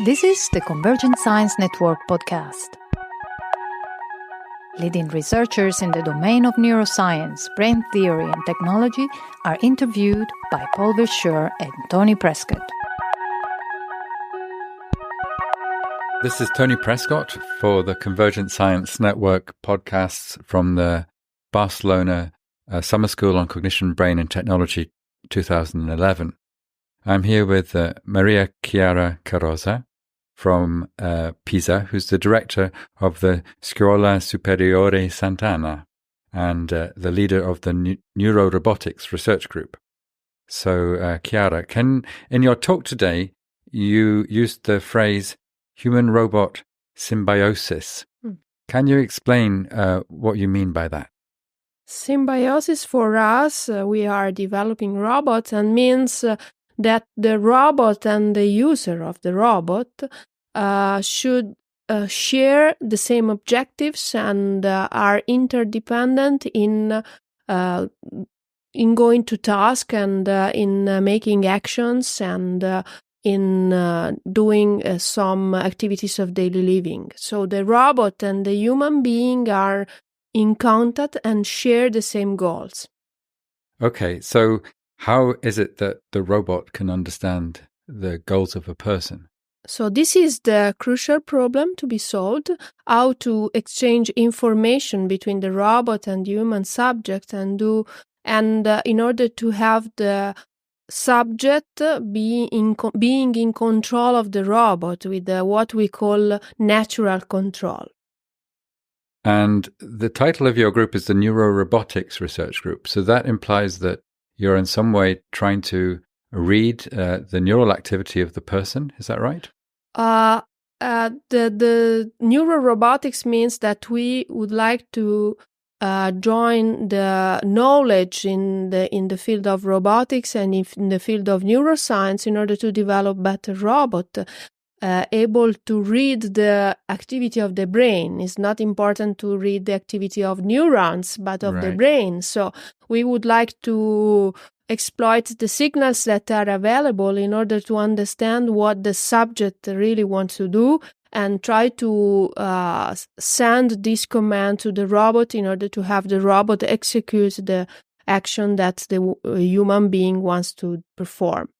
This is the Convergent Science Network podcast. Leading researchers in the domain of neuroscience, brain theory, and technology are interviewed by Paul Verschure and Tony Prescott. This is Tony Prescott for the Convergent Science Network podcasts from the Barcelona Summer School on Cognition, Brain and Technology 2011. I'm here with Maria Chiara Carrozza from Pisa, who's the director of the Scuola Superiore Sant'Anna and the leader of the Neuro-Robotics Research Group. So, Chiara, in your talk today, you used the phrase human-robot symbiosis. Can you explain what you mean by that? Symbiosis for us, we are developing robots, and means that the robot and the user of the robot should share the same objectives and are interdependent in going to task and in making actions and in doing some activities of daily living. So the robot and the human being are in contact and share the same goals. Okay, so how is it that the robot can understand the goals of a person? So this is the crucial problem to be solved, how to exchange information between the robot and human subject and in order to have the subject being in control of the robot with what we call natural control. And the title of your group is the Neuro-Robotics Research Group. So that implies that you're in some way trying to read the neural activity of the person. Is that right? The neuro-robotics means that we would like to join the knowledge in the field of robotics and in the field of neuroscience in order to develop better robot able to read the activity of the brain. It's not important to read the activity of neurons, but of the brain. So we would like to exploit the signals that are available in order to understand what the subject really wants to do and try to send this command to the robot in order to have the robot execute the action that the human being wants to perform.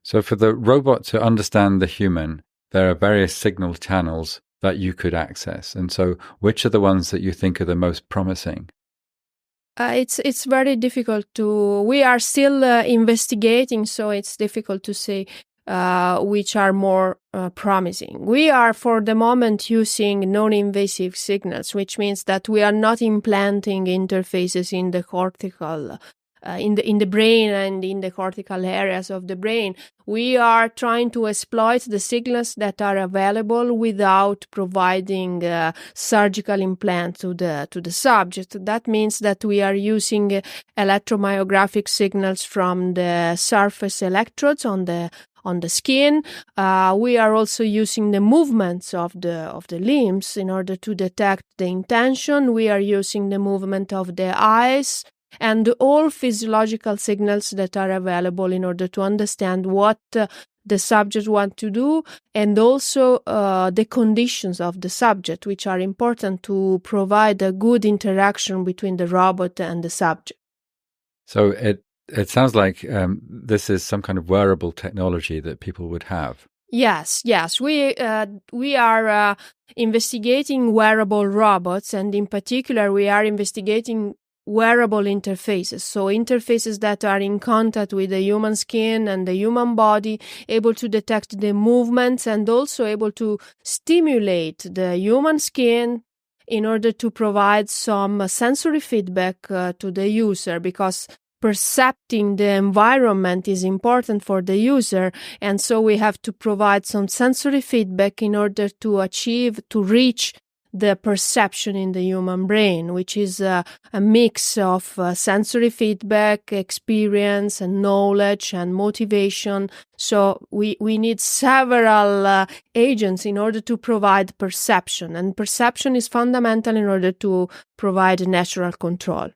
So for the robot to understand the human, there are various signal channels that you could access. And so which are the ones that you think are the most promising? It's very difficult we are still investigating, so it's difficult to say which are more promising. We are for the moment using non-invasive signals, which means that we are not implanting interfaces in the cortical in the brain and in the cortical areas of the brain. We are trying to exploit the signals that are available without providing surgical implant to the subject. That means that we are using electromyographic signals from the surface electrodes on the skin. We are also using the movements of the limbs in order to detect the intention. We are using the movement of the eyes and all physiological signals that are available in order to understand what the subject wants to do, and also the conditions of the subject, which are important to provide a good interaction between the robot and the subject. So it sounds like this is some kind of wearable technology that people would have. Yes. We are investigating wearable robots, and in particular, we are investigating wearable interfaces, so interfaces that are in contact with the human skin and the human body, able to detect the movements and also able to stimulate the human skin in order to provide some sensory feedback to the user, because percepting the environment is important for the user, and so we have to provide some sensory feedback in order to reach the perception in the human brain, which is a mix of sensory feedback, experience, and knowledge and motivation. So we need several agents in order to provide perception, and perception is fundamental in order to provide natural control.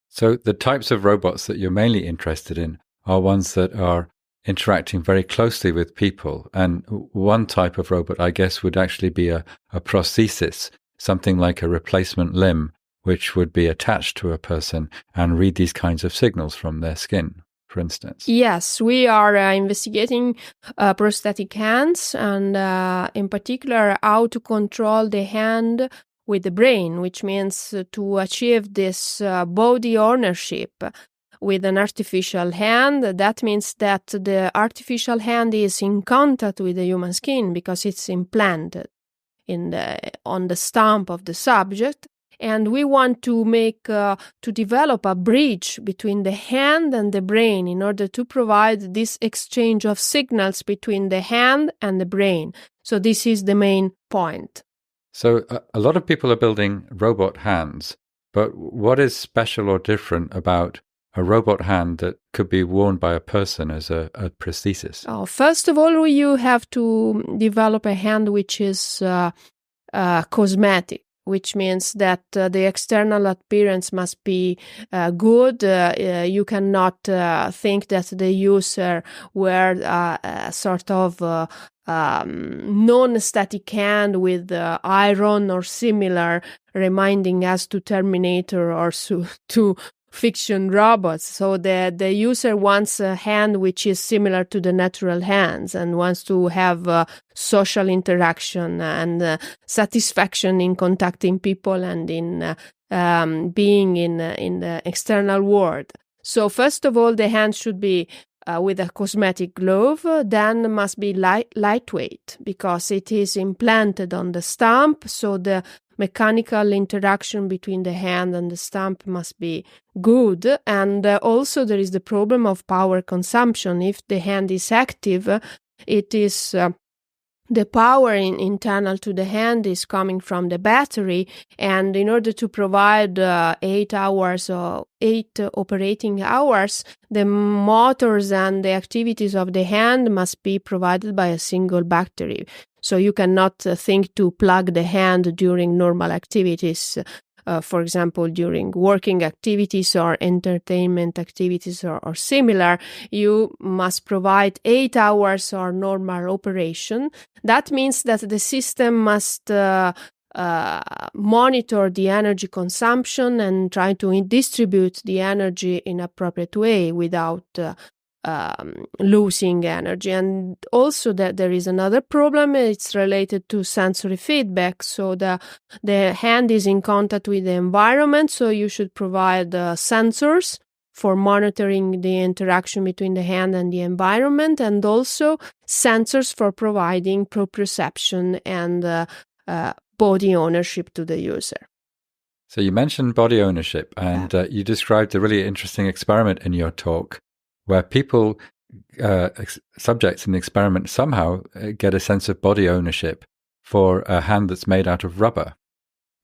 So the types of robots that you're mainly interested in are ones that are interacting very closely with people. And one type of robot, I guess, would actually be a prosthesis, something like a replacement limb, which would be attached to a person and read these kinds of signals from their skin, for instance. Yes, we are investigating prosthetic hands and in particular how to control the hand with the brain, which means to achieve this body ownership with an artificial hand. That means that the artificial hand is in contact with the human skin because it's implanted on the stump of the subject. And we want to develop a bridge between the hand and the brain in order to provide this exchange of signals between the hand and the brain. So this is the main point. So a lot of people are building robot hands, but what is special or different about a robot hand that could be worn by a person as a prosthesis? Oh, first of all, you have to develop a hand which is cosmetic, which means that the external appearance must be good. You cannot think that the user wear a sort of non-static hand with iron or similar, reminding us to Terminator or to fiction robots. So the user wants a hand which is similar to the natural hands and wants to have social interaction and satisfaction in contacting people and in being in the external world. So first of all, the hand should be with a cosmetic glove, then must be lightweight because it is implanted on the stump, so the mechanical interaction between the hand and the stump must be good. And also there is the problem of power consumption. If the hand is active, it is the power internal to the hand is coming from the battery, and in order to provide 8 hours or 8 operating hours, the motors and the activities of the hand must be provided by a single battery. So you cannot think to plug the hand during normal activities, for example, during working activities or entertainment activities or similar. You must provide 8 hours or normal operation. That means that the system must monitor the energy consumption and try to distribute the energy in an appropriate way without losing energy. And also that there is another problem. It's related to sensory feedback. So the hand is in contact with the environment, so you should provide sensors for monitoring the interaction between the hand and the environment, and also sensors for providing proprioception and body ownership to the user. So you mentioned body ownership, and you described a really interesting experiment in your talk where people, subjects in the experiment, somehow get a sense of body ownership for a hand that's made out of rubber.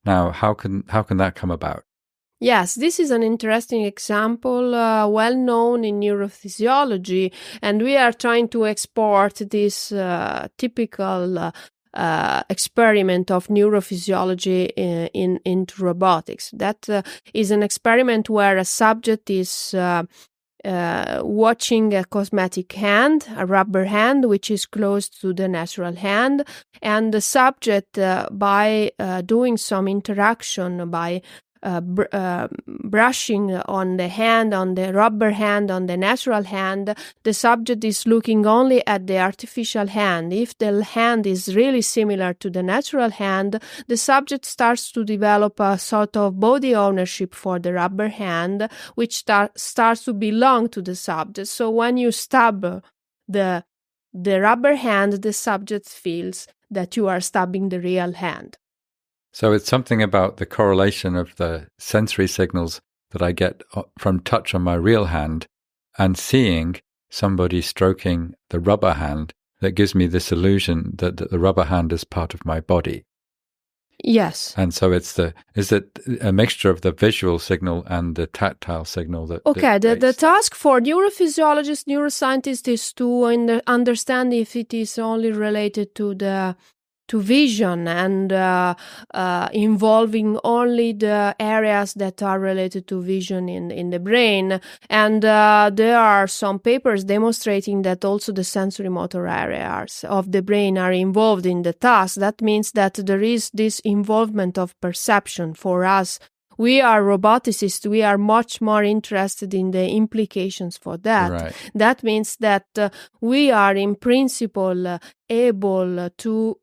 Now, how can that come about? Yes, this is an interesting example, well known in neurophysiology, and we are trying to export this typical experiment of neurophysiology into robotics. That is an experiment where a subject is watching a cosmetic hand, a rubber hand, which is close to the natural hand, and the subject, by doing some interaction, by brushing on the hand, on the rubber hand, on the natural hand, the subject is looking only at the artificial hand. If the hand is really similar to the natural hand, the subject starts to develop a sort of body ownership for the rubber hand, which starts to belong to the subject. So when you stab the rubber hand, the subject feels that you are stabbing the real hand. So it's something about the correlation of the sensory signals that I get from touch on my real hand and seeing somebody stroking the rubber hand that gives me this illusion that the rubber hand is part of my body. Yes. And so is it a mixture of the visual signal and the tactile signal that... Okay, the task for neurophysiologists, neuroscientists is to understand if it is only related to the to vision and involving only the areas that are related to vision in the brain. And there are some papers demonstrating that also the sensory motor areas of the brain are involved in the task. That means that there is this involvement of perception for us. We are roboticists. We are much more interested in the implications for that. Right. That means that we are in principle able to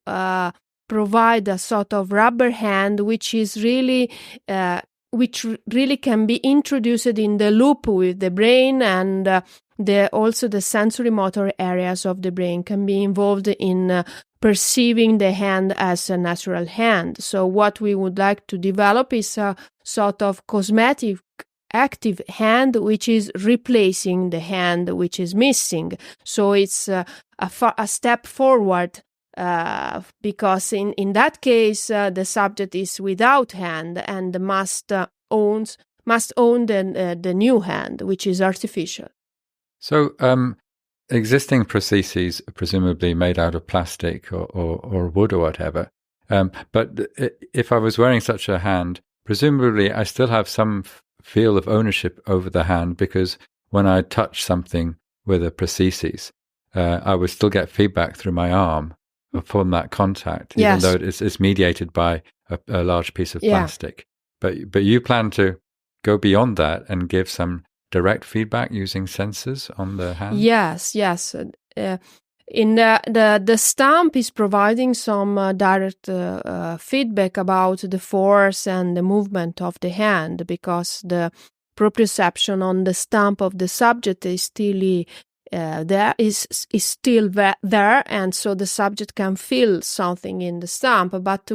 provide a sort of rubber hand, which is really really can be introduced in the loop with the brain, and also the sensory motor areas of the brain can be involved in perceiving the hand as a natural hand. So what we would like to develop is a sort of cosmetic active hand, which is replacing the hand which is missing. So it's a step forward, because in that case the subject is without hand and must own the new hand, which is artificial. So existing prostheses are presumably made out of plastic or wood or whatever. But if I was wearing such a hand, presumably I still have some feel of ownership over the hand, because when I touch something with a prosthesis, I would still get feedback through my arm from that contact, even though it's mediated by a large piece of plastic. But you plan to go beyond that and give some direct feedback using sensors on the hand? Yes. In the stamp is providing some direct feedback about the force and the movement of the hand, because the proprioception on the stamp of the subject is still still there, and so the subject can feel something in the stamp. But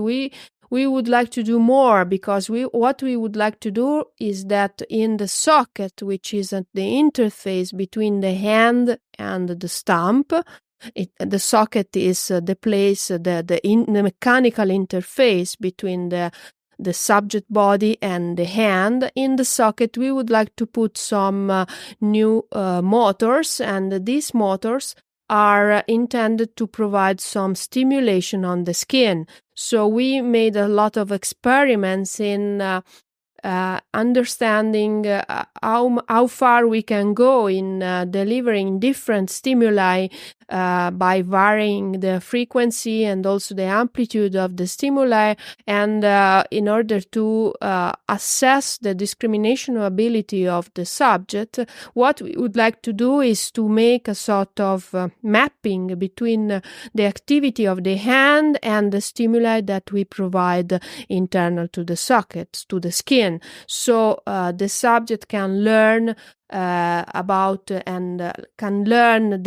we would like to do more, because what we would like to do is that in the socket, which is at the interface between the hand and the stamp, the socket is the place, the mechanical interface between the subject body and the hand. In the socket, we would like to put some new motors, and these motors are intended to provide some stimulation on the skin. So we made a lot of experiments in understanding how far we can go in delivering different stimuli by varying the frequency and also the amplitude of the stimuli, and in order to assess the discrimination ability of the subject, what we would like to do is to make a sort of mapping between the activity of the hand and the stimuli that we provide internal to the socket, to the skin. So the subject can learn about and can learn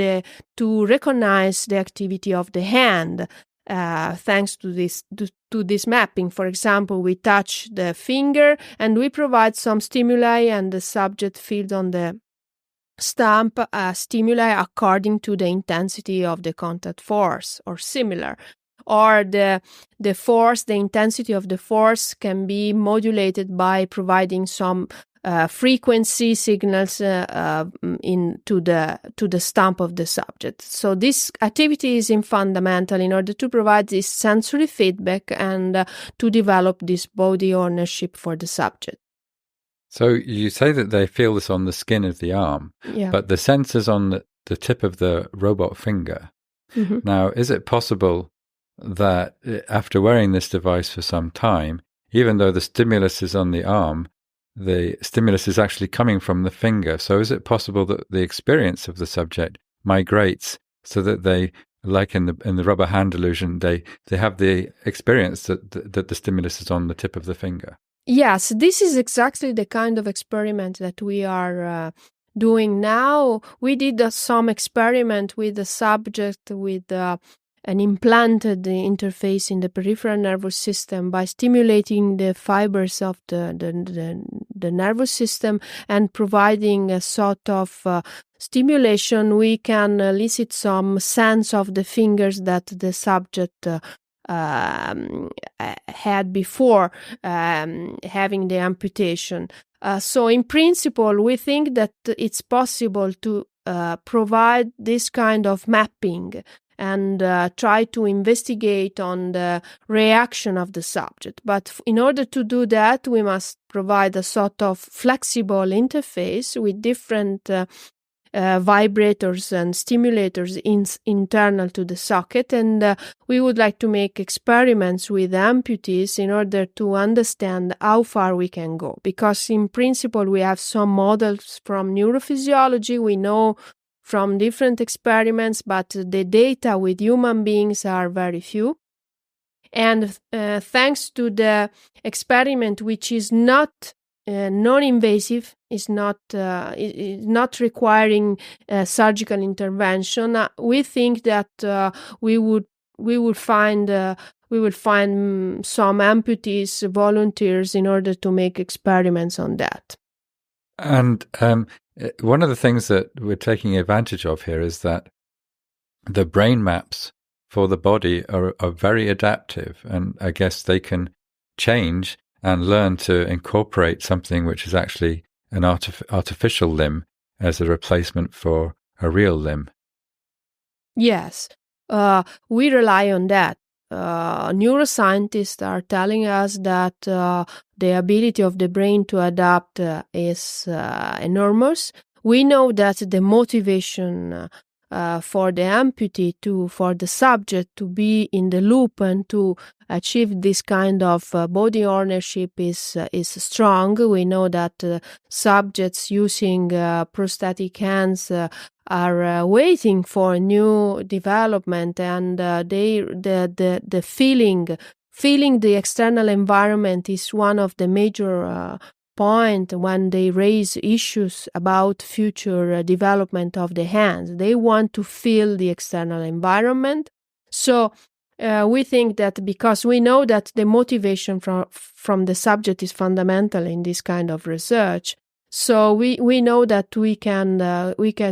to recognize the activity of the hand thanks to this mapping. For example, we touch the finger and we provide some stimuli, and the subject feels on the stamp stimuli according to the intensity of the contact force or similar. Or the force, the intensity of the force can be modulated by providing some frequency signals to the stamp of the subject. So this activity is fundamental in order to provide this sensory feedback and to develop this body ownership for the subject. So you say that they feel this on the skin of the arm, but the sensor's on the tip of the robot finger. Mm-hmm. Now, is it possible that after wearing this device for some time, even though the stimulus is on the arm, the stimulus is actually coming from the finger? So is it possible that the experience of the subject migrates so that they, like in the rubber hand illusion, they have the experience that the stimulus is on the tip of the finger? Yes, this is exactly the kind of experiment that we are doing now. We did some experiment with the subject with an implanted interface in the peripheral nervous system by stimulating the fibers of the nervous system and providing a sort of stimulation. We can elicit some sense of the fingers that the subject had before having the amputation. So in principle, we think that it's possible to provide this kind of mapping and try to investigate on the reaction of the subject. But in order to do that, we must provide a sort of flexible interface with different vibrators and stimulators internal to the socket, and we would like to make experiments with amputees in order to understand how far we can go, because in principle we have some models from neurophysiology, we know from different experiments, but the data with human beings are very few. And thanks to the experiment, which is not non-invasive, is not requiring surgical intervention, we think that we will find some amputees, volunteers, in order to make experiments on that. And one of the things that we're taking advantage of here is that the brain maps for the body are very adaptive, and I guess they can change and learn to incorporate something which is actually an artificial limb as a replacement for a real limb. Yes, we rely on that. Neuroscientists are telling us that the ability of the brain to adapt is enormous. We know that the motivation for the amputee for the subject to be in the loop and to achieve this kind of body ownership is strong. We know that subjects using prosthetic hands are waiting for new development, and the feeling the external environment is one of the major point when they raise issues about future development of the hands. They want to feel the external environment. So we think that because we know that the motivation from the subject is fundamental in this kind of research, so we know that we can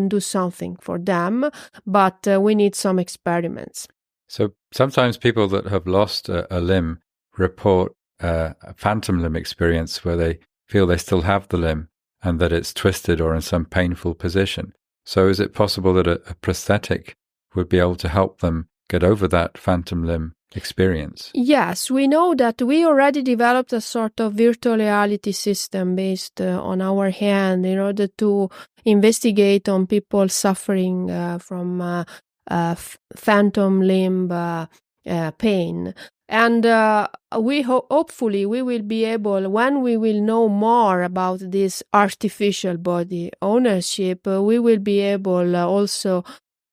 do something for them, but we need some experiments. So sometimes people that have lost a limb report a phantom limb experience where they feel they still have the limb and that it's twisted or in some painful position. So is it possible that a prosthetic would be able to help them get over that phantom limb experience? Yes, we know that we already developed a sort of virtual reality system based on our hand in order to investigate on people suffering from phantom limb pain. And hopefully we will be able, when we will know more about this artificial body ownership, we will be able also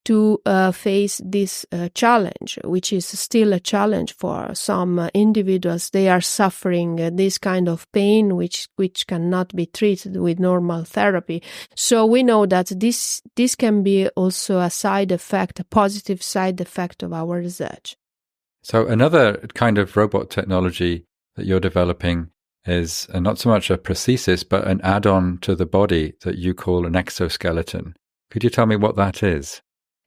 to face this challenge, which is still a challenge for some individuals. They are suffering this kind of pain, which cannot be treated with normal therapy. So we know that this can be also a side effect, a positive side effect of our research. So another kind of robot technology that you're developing is not so much a prosthesis, but an add-on to the body that you call an exoskeleton. Could you tell me what that is?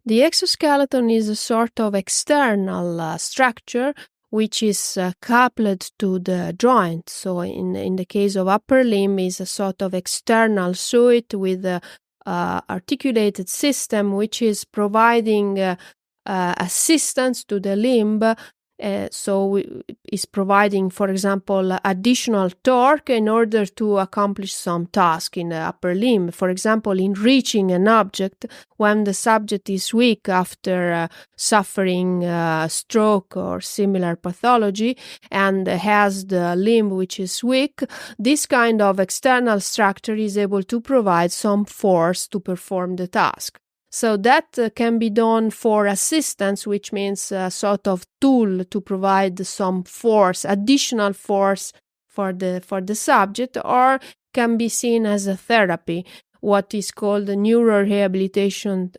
The exoskeleton is a sort of external structure which is coupled to the joint. So in the case of upper limb is a sort of external suit with a articulated system which is providing assistance to the limb, so is providing, for example, additional torque in order to accomplish some task in the upper limb. For example, in reaching an object when the subject is weak after suffering stroke or similar pathology and has the limb which is weak, this kind of external structure is able to provide some force to perform the task. So that can be done for assistance, which means a sort of tool to provide some force, additional force for the subject, or can be seen as a therapy, what is called the neurorehabilitation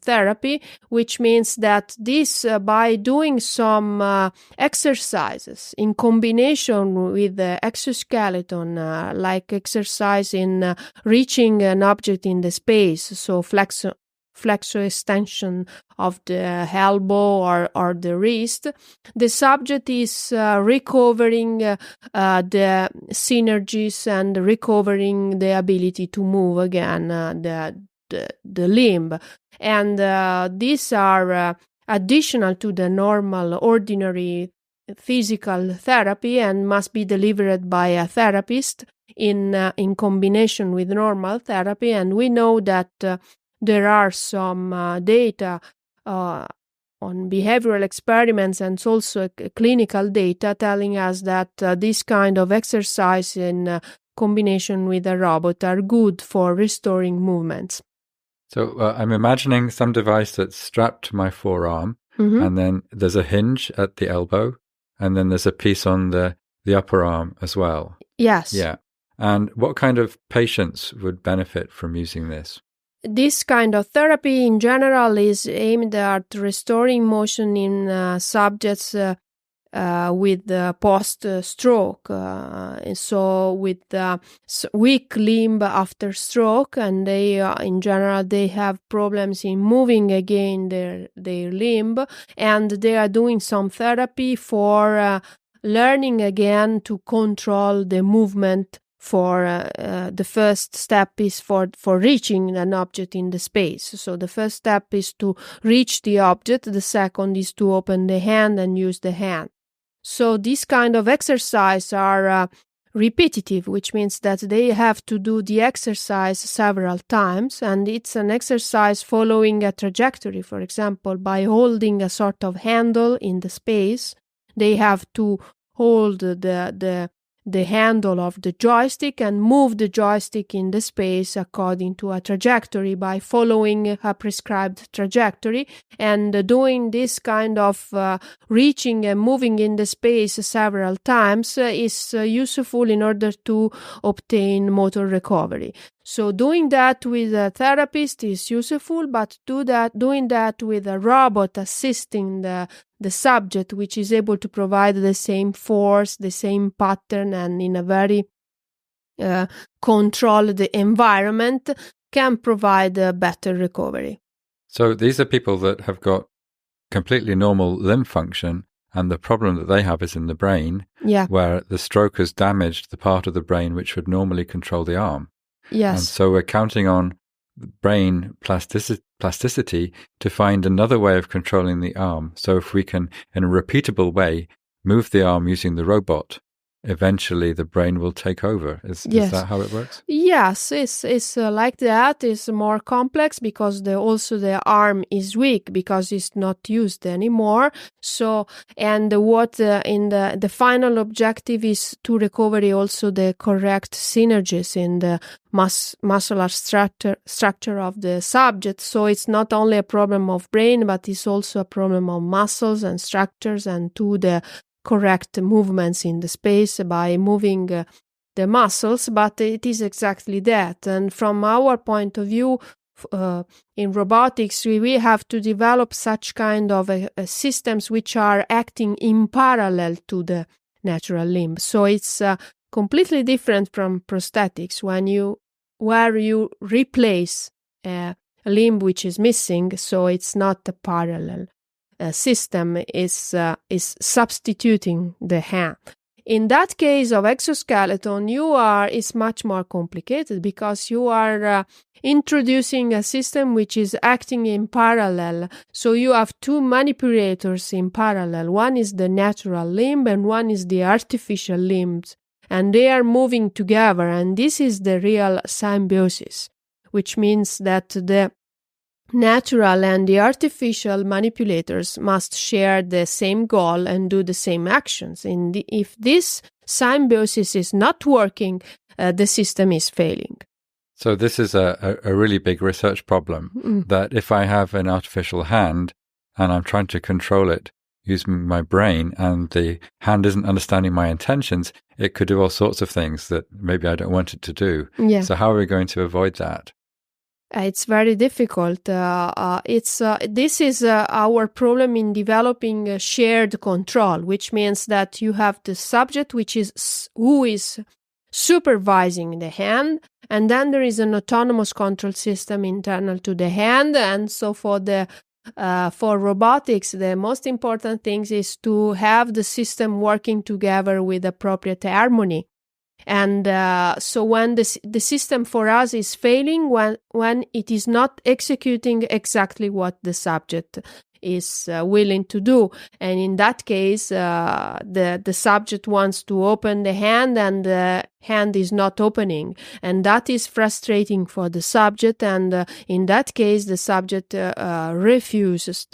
therapy, which means that this, by doing some exercises in combination with the exoskeleton, like exercise in reaching an object in the space, so flexor extension of the elbow or the wrist, the subject is recovering the synergies and recovering the ability to move again the limb. And these are additional to the normal, ordinary physical therapy and must be delivered by a therapist in combination with normal therapy. And we know that there are some data on behavioral experiments and also clinical data telling us that this kind of exercise in combination with a robot are good for restoring movements. So I'm imagining some device that's strapped to my forearm, and then there's a hinge at the elbow, and then there's a piece on the upper arm as well. Yes. Yeah. And what kind of patients would benefit from using this? This kind of therapy in general is aimed at restoring motion in subjects with post-stroke, so with weak limb after stroke, and they in general they have problems in moving again their limb, and they are doing some therapy for learning again to control the movement. For the first step is for reaching an object in the space. So the first step is to reach the object. The second is to open the hand and use the hand. So these kind of exercise are repetitive, which means that they have to do the exercise several times, and it's an exercise following a trajectory. For example, by holding a sort of handle in the space, they have to hold the handle of the joystick and move the joystick in the space according to a trajectory by following a prescribed trajectory, and doing this kind of reaching and moving in the space several times is useful in order to obtain motor recovery. So doing that with a therapist is useful, but doing that with a robot assisting the subject, which is able to provide the same force, the same pattern, and in a very controlled environment, can provide a better recovery. So these are people that have got completely normal limb function, and the problem that they have is in the brain, where the stroke has damaged the part of the brain which would normally control the arm. Yes. And so we're counting on brain plasticity to find another way of controlling the arm. So if we can, in a repeatable way, move the arm using the robot, eventually the brain will take over. Is that how it works? Yes, it's like that. It's more complex because also the arm is weak because it's not used anymore. So, and what in the final objective is to recover also the correct synergies in the muscular structure of the subject. So it's not only a problem of brain, but it's also a problem of muscles and structures, and to the correct movements in the space by moving the muscles. But it is exactly that. And from our point of view, in robotics, we have to develop such kind of systems which are acting in parallel to the natural limb. So it's completely different from prosthetics, where you replace a limb which is missing. So it's not a parallel system, is substituting the hand. In that case of exoskeleton, it's much more complicated because you are introducing a system which is acting in parallel. So you have two manipulators in parallel. One is the natural limb and one is the artificial limbs, and they are moving together. And this is the real symbiosis, which means that the natural and the artificial manipulators must share the same goal and do the same actions. If this symbiosis is not working, the system is failing. So this is a really big research problem, that if I have an artificial hand and I'm trying to control it using my brain and the hand isn't understanding my intentions, it could do all sorts of things that maybe I don't want it to do. Yeah. So how are we going to avoid that? It's very difficult. This is our problem in developing shared control, which means that you have the subject who is supervising the hand, and then there is an autonomous control system internal to the hand. And so for robotics, the most important thing is to have the system working together with appropriate harmony. And so when the system for us is failing, when it is not executing exactly what the subject is willing to do. And in that case, the subject wants to open the hand and the hand is not opening. And that is frustrating for the subject. And in that case, the subject refuses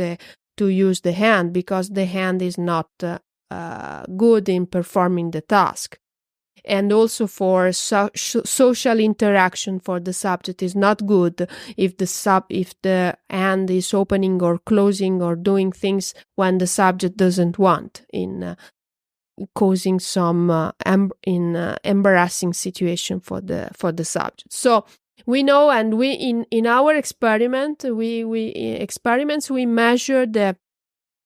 to use the hand because the hand is not good in performing the task. And also for social interaction for the subject is not good if the hand is opening or closing or doing things when the subject doesn't want, in causing some embarrassing situation for the subject. So we know, and we in our experiment we measure the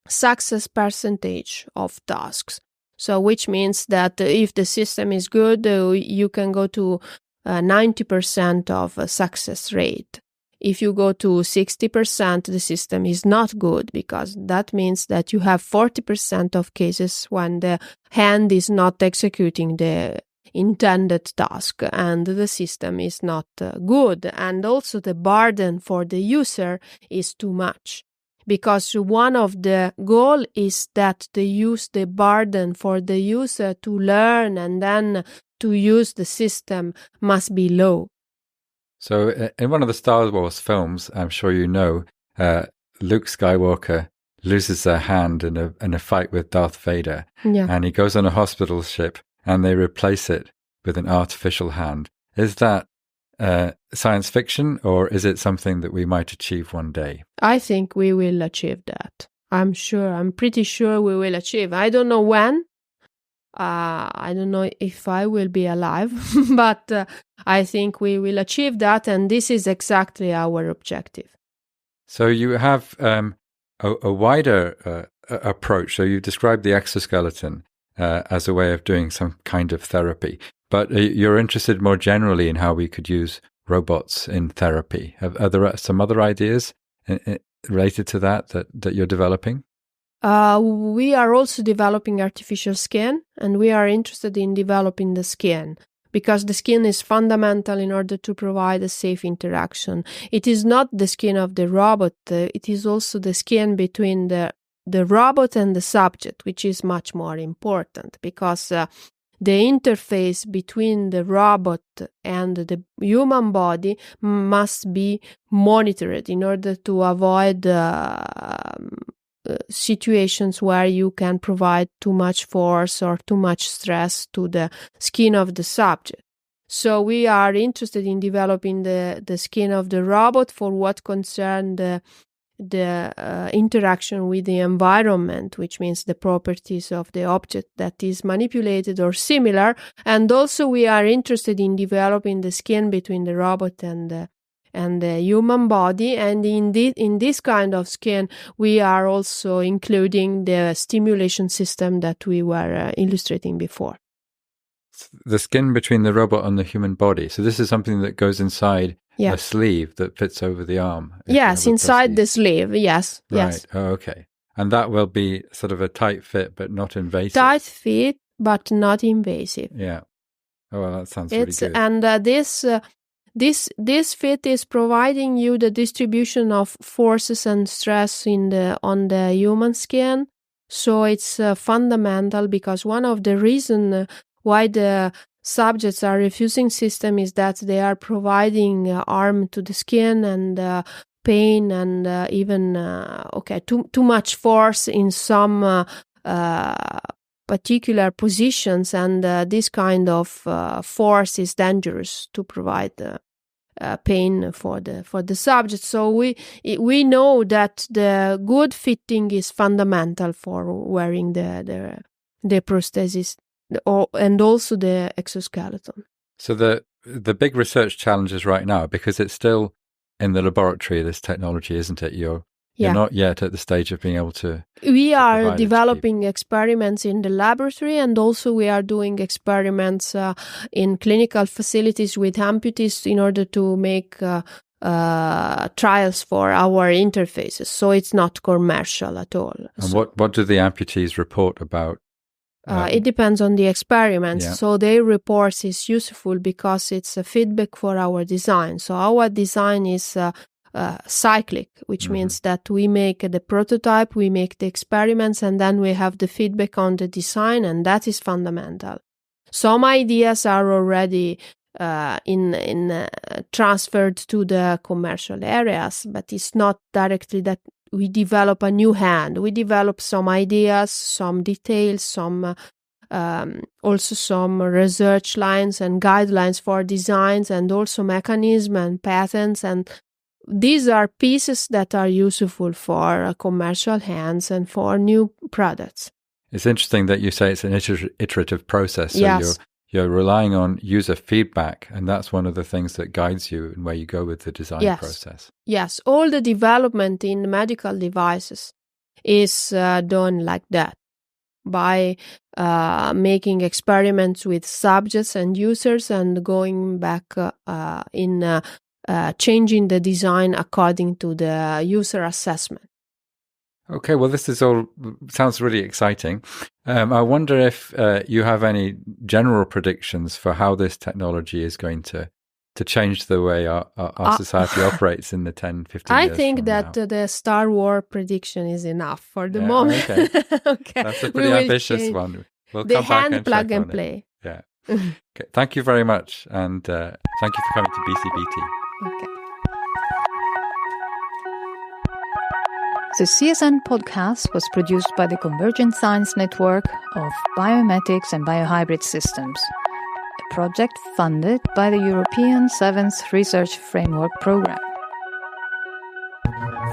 success percentage of tasks. So which means that if the system is good, you can go to 90% of success rate. If you go to 60%, the system is not good, because that means that you have 40% of cases when the hand is not executing the intended task and the system is not good. And also the burden for the user is too much. Because one of the goal is that the burden for the user to learn and then to use the system must be low. So in one of the Star Wars films, I'm sure you know, Luke Skywalker loses a hand in a fight with Darth Vader. Yeah. And he goes on a hospital ship and they replace it with an artificial hand. Is that science fiction, or is it something that we might achieve one day? I think we will achieve that. I'm pretty sure we will achieve. I don't know when. I don't know if I will be alive, but I think we will achieve that, and this is exactly our objective. So you have a wider approach. So you described the exoskeleton as a way of doing some kind of therapy. But you're interested more generally in how we could use robots in therapy. Are there some other ideas related to that you're developing? We are also developing artificial skin, and we are interested in developing the skin because the skin is fundamental in order to provide a safe interaction. It is not the skin of the robot, it is also the skin between the robot and the subject, which is much more important, because the interface between the robot and the human body must be monitored in order to avoid situations where you can provide too much force or too much stress to the skin of the subject. So we are interested in developing the skin of the robot for what concerns the interaction with the environment, which means the properties of the object that is manipulated or similar. And also we are interested in developing the skin between the robot and the human body. And in this kind of skin, we are also including the stimulation system that we were illustrating before. The skin between the robot and the human body. So this is something that goes inside a sleeve that fits over the arm. Yes, inside the sleeve. Yes. Right. Yes. Oh, okay. And that will be sort of a tight fit, but not invasive. Tight fit, but not invasive. Yeah. Oh, well, that sounds really good. And this fit is providing you the distribution of forces and stress on the human skin. So it's fundamental, because one of the reasons why the subjects are refusing system is that they are providing harm to the skin and pain and even too much force in some particular positions, and this kind of force is dangerous to provide pain for the subject. So we know that the good fitting is fundamental for wearing the prosthesis and also the exoskeleton. So the big research challenges right now, because it's still in the laboratory, this technology, isn't it? You're not yet at the stage of being able to. We are developing experiments in the laboratory, and also we are doing experiments in clinical facilities with amputees in order to make trials for our interfaces. So it's not commercial at all. And what do the amputees report about? It depends on the experiments. Yeah. So their reports is useful because it's a feedback for our design. So our design is cyclic, which means that we make the prototype, we make the experiments, and then we have the feedback on the design, and that is fundamental. Some ideas are already transferred to the commercial areas, but it's not directly that we develop a new hand. We develop some ideas, some details, some also some research lines and guidelines for designs, and also mechanism and patents, and these are pieces that are useful for commercial hands and for new products. It's interesting that you say it's an iterative process. So yes. You're relying on user feedback, and that's one of the things that guides you in where you go with the design process. Yes, all the development in medical devices is done like that, by making experiments with subjects and users and going back in changing the design according to the user assessment. Okay, well, this is all sounds really exciting. I wonder if you have any general predictions for how this technology is going to change the way our society operates in the 10, 15 years I think from that now. The Star Wars prediction is enough for the moment. Okay. Okay. That's a pretty ambitious one. We'll the come back hand and plug check and on play. It. Yeah. Okay. Thank you very much, and thank you for coming to BCBT. Okay. The CSN podcast was produced by the Convergent Science Network of Biomimetics and Biohybrid Systems, a project funded by the European 7th Research Framework Programme.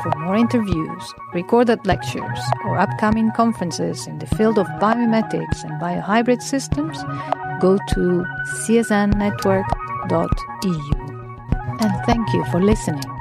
For more interviews, recorded lectures, or upcoming conferences in the field of biomimetics and biohybrid systems, go to csnnetwork.eu. And thank you for listening.